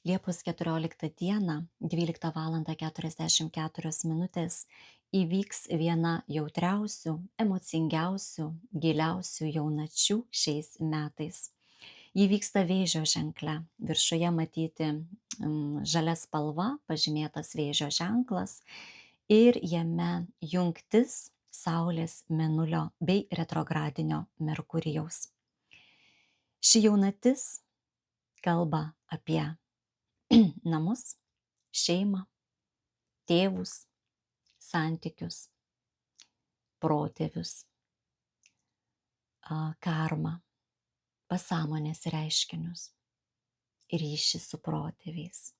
Liepos 14 dieną, 12:44 įvyks viena jautriausių, emocingiausių, giliausių jaunačių šiais metais. Ji vyksta Vėžio ženkle. Viršuje matyti žalia spalva, pažymėtas Vėžio ženklas ir jame jungtis Saulės, Mėnulio bei retrogradinio Merkurijaus. Ši jaunatis kalba apie namus, šeimą, tėvus, santykius, protėvius, karmą, pasąmonės reiškinius, ryšį su protėviais,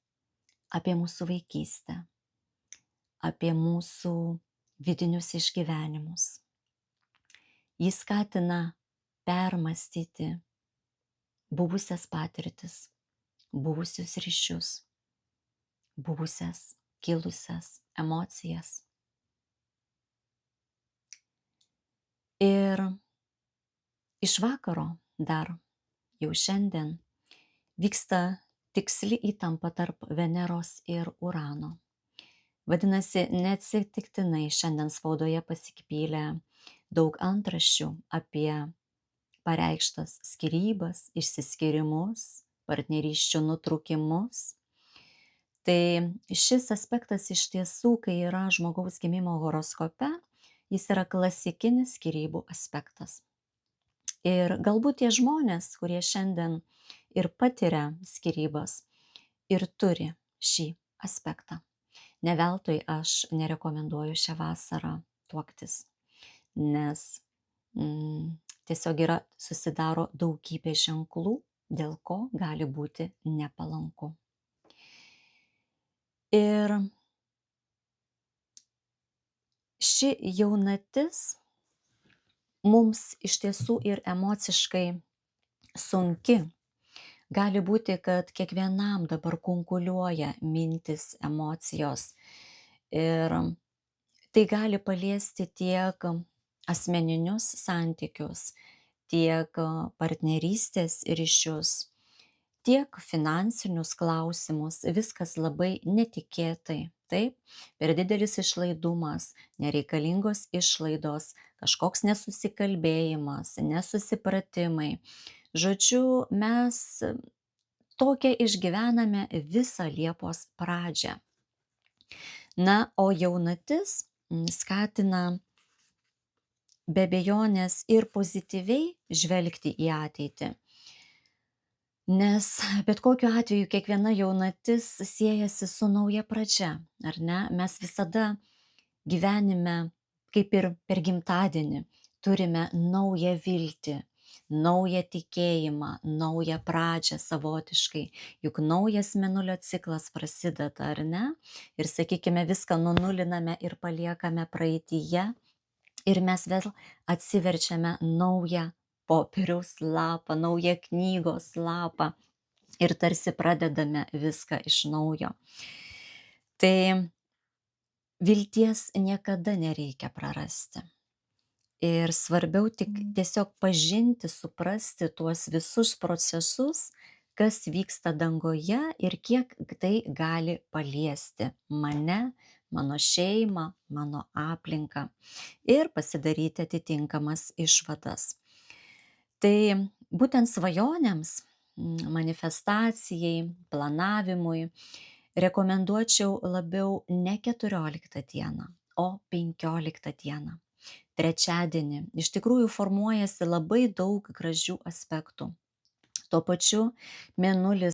apie mūsų vaikystę, apie mūsų vidinius išgyvenimus. Jis skatina permastyti buvusias patirtis, buvusius ryšius, buvusias kilusias emocijas. Ir iš vakaro dar jau šiandien vyksta tiksli įtampa tarp Veneros ir Urano. Vadinasi, neatsitiktinai šiandien spaudoje pasipylė daug antraščių apie pareikštas skyrybas, išsiskyrimus, partnerysčių nutrūkimus. Tai šis aspektas iš tiesų, kai yra žmogaus gimimo horoskope, jis yra klasikinis skyrybų aspektas. Ir galbūt tie žmonės, kurie šiandien ir patiria skyrybas, ir turi šį aspektą. Ne veltui aš nerekomenduoju šią vasarą tuoktis, nes tiesiog susidaro daugybė ženklų, dėl ko gali būti nepalanku. Ir ši jaunatis mums iš tiesų ir emociškai sunki. Gali būti, kad kiekvienam dabar kunkuliuoja mintis, emocijos. Ir tai gali paliesti tiek asmeninius santykius, tiek partnerystės ryšius, tiek finansinius klausimus. Viskas labai netikėtai. Taip, per didelis išlaidumas, nereikalingos išlaidos, kažkoks nesusikalbėjimas, nesusipratimai. Žodžiu, mes tokią išgyvename visą Liepos pradžią. Na, o jaunatis skatina be abejonės ir pozityviai žvelgti į ateitį. Nes bet kokiu atveju kiekviena jaunatis siejasi su nauja pradžia, ar ne? Mes visada gyvenime, kaip ir per gimtadienį, turime naują viltį, naują tikėjimą, naują pradžią savotiškai. Juk naujas Mėnulio ciklas prasideda, ar ne? Ir sakykime, viską nunuliname ir paliekame praeityje. Ir mes vėl atsiverčiame naują popieriaus lapą, naują knygos lapą. Ir tarsi pradedame viską iš naujo. Tai vilties niekada nereikia prarasti. Ir svarbiau tik tiesiog pažinti, suprasti tuos visus procesus, kas vyksta dangoje ir kiek tai gali paliesti mane, mano šeimą, mano aplinką ir pasidaryti atitinkamas išvadas. Tai būtent svajonėms, manifestacijai, planavimui rekomenduočiau labiau ne 14 dieną, o 15 dieną. Trečiadienį iš tikrųjų formuojasi labai daug gražių aspektų. Tuo pačiu Mėnulis